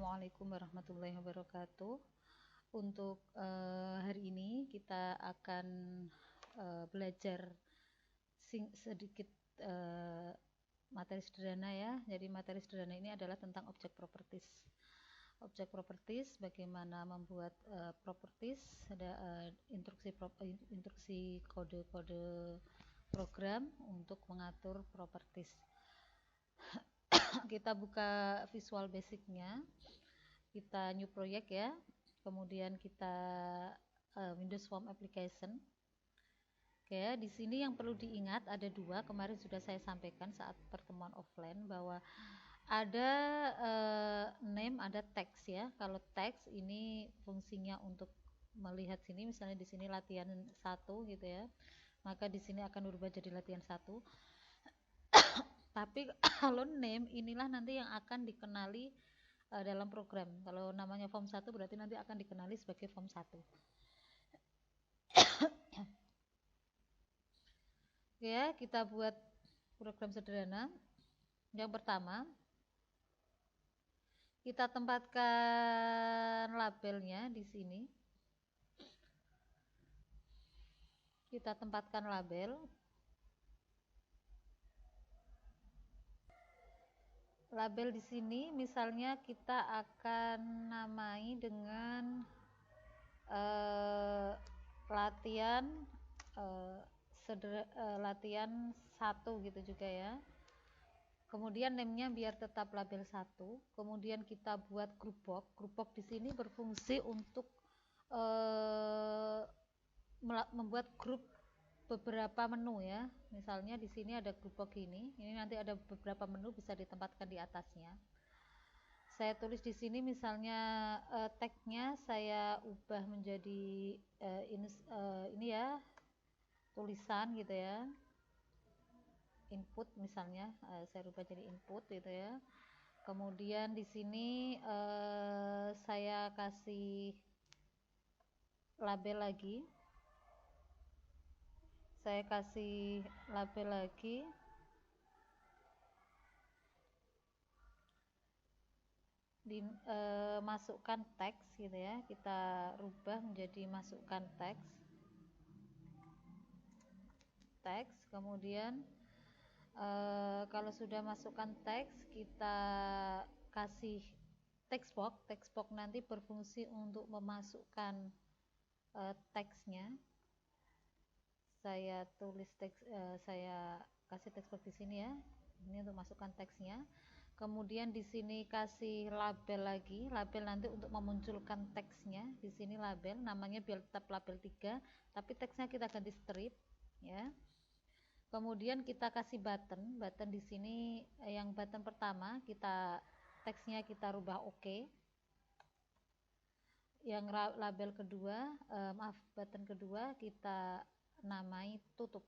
Assalamualaikum warahmatullahi wabarakatuh. Untuk hari ini kita akan belajar sedikit eh, materi sederhana ya. Jadi materi sederhana ini adalah tentang objek properties. Objek properties, bagaimana membuat properties, ada instruksi kode-kode program untuk mengatur properties. Kita buka Visual Basic-nya, kita new project ya, kemudian kita Windows Form Application. Oke, di sini yang perlu diingat ada dua, kemarin sudah saya sampaikan saat pertemuan offline bahwa ada name, ada text ya. Kalau text ini fungsinya untuk melihat sini, misalnya di sini latihan 1 gitu ya, maka di sini akan berubah jadi latihan 1. Tapi kalau name inilah nanti yang akan dikenali dalam program. Kalau namanya form 1 berarti nanti akan dikenali sebagai form 1. Ya, kita buat program sederhana. Yang pertama, kita tempatkan labelnya di sini. Kita tempatkan label. Label di sini misalnya kita akan namai dengan latihan latihan 1 gitu juga ya. Kemudian name-nya biar tetap label 1. Kemudian kita buat group box. Group box di sini berfungsi untuk membuat grup beberapa menu ya. Misalnya di sini ada group box ini. Ini nanti ada beberapa menu bisa ditempatkan di atasnya. Saya tulis di sini misalnya tag-nya saya ubah menjadi ini ya, tulisan gitu ya. Input misalnya saya ubah jadi input gitu ya. Kemudian di sini saya kasih label lagi. Saya kasih label lagi. Masukkan teks gitu ya. Kita rubah menjadi masukkan teks. Kemudian kalau sudah masukkan teks, kita kasih text box. Text box nanti berfungsi untuk memasukkan teksnya. Saya tulis teks, saya kasih text box di sini ya. Ini untuk masukkan teksnya. Kemudian di sini kasih label lagi. Label nanti untuk memunculkan teksnya. Di sini label, namanya biar tetap label 3, tapi teksnya kita ganti strip ya. Kemudian kita kasih button. Button di sini yang button pertama kita teksnya kita rubah OK. Yang label kedua, button kedua kita namai tutup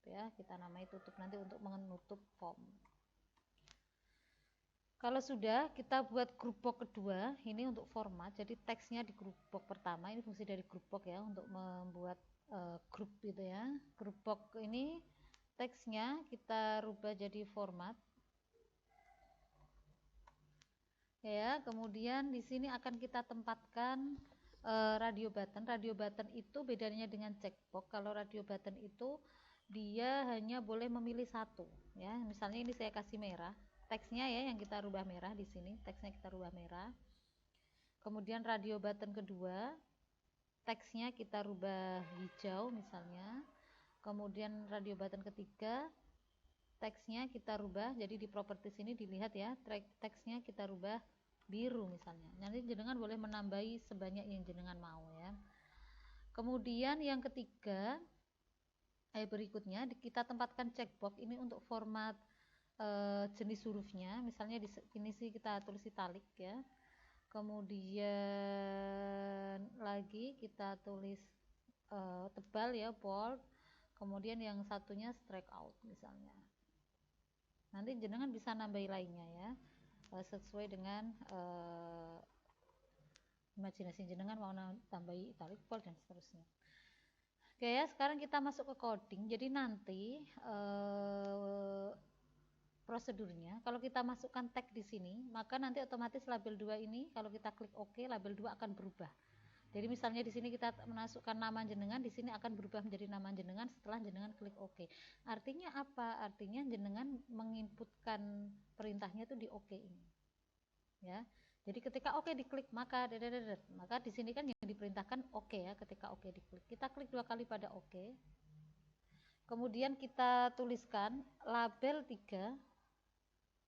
ya. Kita namai tutup nanti untuk menutup form. Kalau sudah, kita buat group box kedua. Ini untuk format. Jadi teksnya di group box pertama. Ini fungsi dari group box ya, untuk membuat grup gitu ya. Group box ini teksnya kita rubah jadi format ya. Kemudian di sini akan kita tempatkan radio button. Radio button itu bedanya dengan checkbox. Kalau radio button itu dia hanya boleh memilih satu ya. Misalnya ini saya kasih merah, teksnya ya yang kita rubah merah. Di sini teksnya kita rubah merah. Kemudian radio button kedua, teksnya kita rubah hijau misalnya. Kemudian radio button ketiga, teksnya kita rubah, jadi di properties ini dilihat ya, teksnya kita rubah biru misalnya. Nanti jenengan boleh menambahi sebanyak yang jenengan mau ya. Kemudian yang ketiga, berikutnya kita tempatkan checkbox ini untuk format jenis hurufnya. Misalnya di sini sih kita tulis italic ya. Kemudian lagi kita tulis tebal ya, bold. Kemudian yang satunya strike out misalnya. Nanti jenengan bisa nambahi lainnya ya, sesuai dengan imajinasi jenengan mau tambahi italic, bold dan seterusnya. Oke ya, sekarang kita masuk ke coding. Jadi nanti prosedurnya, kalau kita masukkan tag di sini, maka nanti otomatis label 2 ini kalau kita klik OK, label 2 akan berubah. Jadi misalnya di sini kita masukkan nama jenengan, di sini akan berubah menjadi nama jenengan setelah jenengan klik OK. Artinya apa? Artinya jenengan menginputkan perintahnya itu di OK ini. Ya. Jadi ketika OK diklik maka di sini kan yang diperintahkan OK ya, ketika OK diklik. Kita klik 2 kali pada OK. Kemudian kita tuliskan label 3.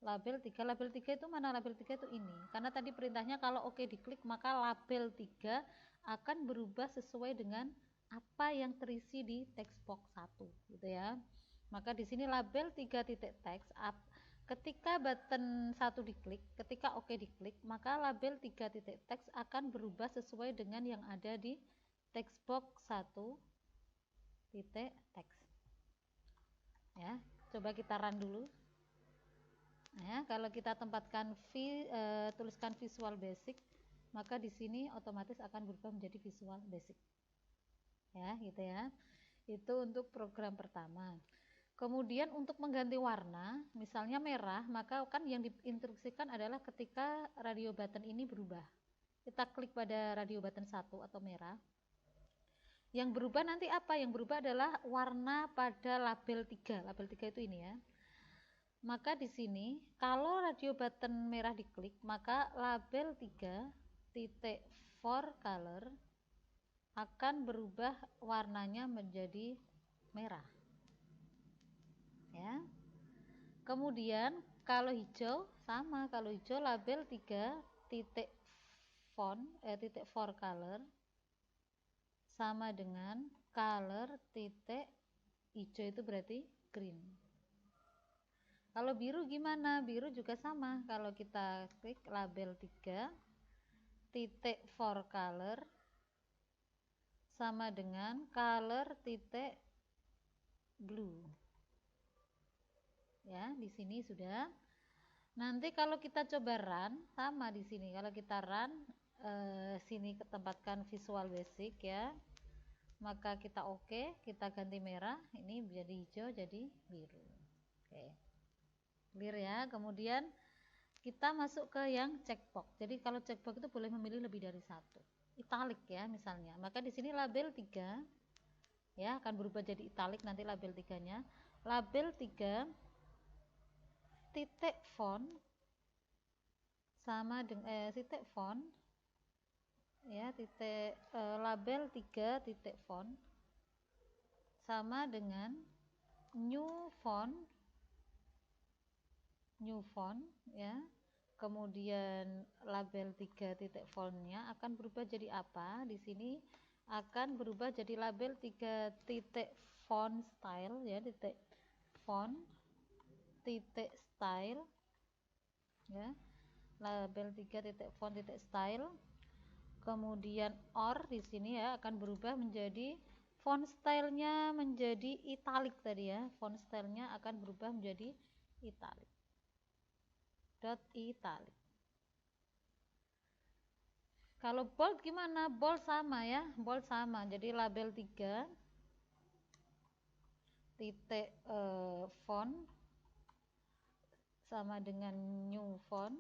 Label 3 itu mana? Label 3 itu ini. Karena tadi perintahnya kalau OK diklik maka label 3 akan berubah sesuai dengan apa yang terisi di text box 1 gitu ya. Maka di sini label 3 titik text ketika button 1 diklik, ketika OK diklik, maka label 3 titik text akan berubah sesuai dengan yang ada di text box 1 titik text. Ya, coba kita run dulu. Ya, kalau kita tempatkan tuliskan Visual Basic, maka di sini otomatis akan berubah menjadi Visual Basic. Ya, gitu ya. Itu untuk program pertama. Kemudian untuk mengganti warna, misalnya merah, maka kan yang diinstruksikan adalah ketika radio button ini berubah. Kita klik pada radio button 1 atau merah. Yang berubah nanti apa? Yang berubah adalah warna pada label 3. Label 3 itu ini ya. Maka di sini kalau radio button merah diklik, maka label 3 titik for color akan berubah warnanya menjadi merah. Ya. Kemudian kalau hijau sama, kalau hijau label 3 titik titik for color sama dengan color titik hijau itu berarti green. Kalau biru gimana? Biru juga sama. Kalau kita klik label 3 titik for color sama dengan color titik blue. Ya, di sini sudah. Nanti kalau kita coba run sama di sini. Kalau kita run sini ketempatkan Visual Basic ya. Maka kita OK, kita ganti merah, ini jadi hijau jadi biru. Oke. Clear ya. Kemudian kita masuk ke yang checkbox. Jadi kalau checkbox itu boleh memilih lebih dari satu. Italic ya misalnya. Maka di sini label 3 ya akan berubah jadi italic nanti label 3-nya. Label 3 titik font sama dengan titik font ya titik label 3 titik font sama dengan new font ya. Kemudian label 3 titik fontnya akan berubah jadi apa? Di sini akan berubah jadi label 3 titik font style ya, titik font titik style ya. Label 3 titik font titik style. Kemudian or di sini ya akan berubah menjadi font stylenya menjadi italic tadi ya. Font stylenya akan berubah menjadi italic. Italic. Kalau bold gimana? Bold sama ya, bold sama. Jadi label 3 titik font sama dengan new font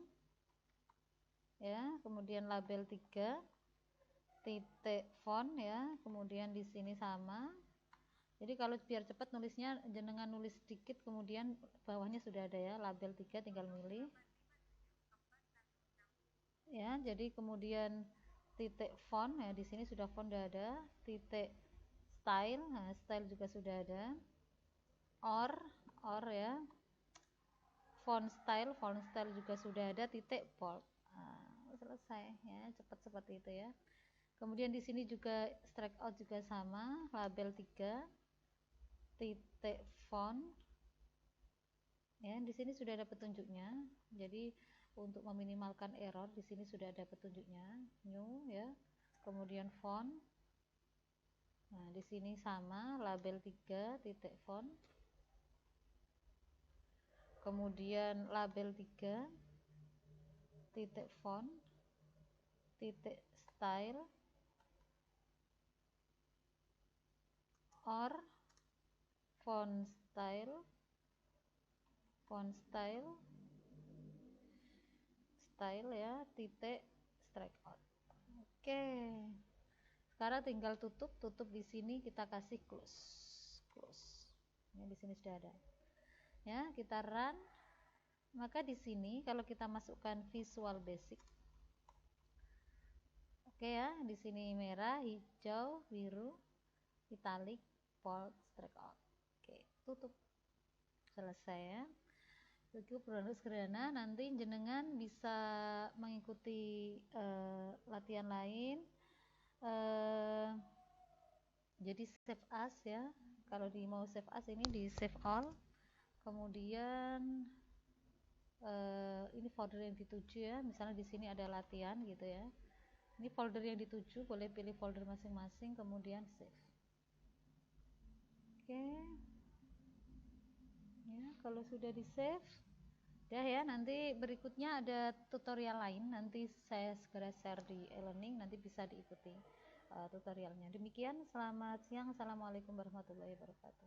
ya. Kemudian label 3 titik font ya. Kemudian di sini sama. Jadi kalau biar cepat nulisnya jenengan nulis sedikit kemudian bawahnya sudah ada ya label 3 tinggal milih. Ya, jadi kemudian titik font ya di sini sudah font sudah ada, titik style, nah style juga sudah ada. Or ya. Font style juga sudah ada, titik bold. Nah, selesai ya, cepat seperti itu ya. Kemudian di sini juga strike out juga sama, label 3 titik font. Ya, di sini sudah ada petunjuknya. Jadi untuk meminimalkan error di sini sudah ada petunjuknya new ya, kemudian font. Nah di sini sama label 3 titik font, kemudian label 3 titik font titik style or font style font style ya, titik strike out. Oke, sekarang tinggal tutup di sini, kita kasih close. Ya, di sini sudah ada. Ya, kita run. Maka di sini kalau kita masukkan Visual Basic, oke ya, di sini merah, hijau, biru, italic, bold, strike out. Oke, tutup. Selesai ya. Itu produk sederhana. Nanti jenengan bisa mengikuti latihan lain. Jadi save as ya. Kalau mau save as ini di save all. Kemudian ini folder yang dituju ya. Misalnya di sini ada latihan gitu ya. Ini folder yang dituju, boleh pilih folder masing-masing, kemudian save. Oke. Ya, kalau sudah di save, udah ya. Nanti berikutnya ada tutorial lain. Nanti saya segera share di e-learning, nanti bisa diikuti tutorialnya. Demikian, selamat siang. Assalamualaikum warahmatullahi wabarakatuh.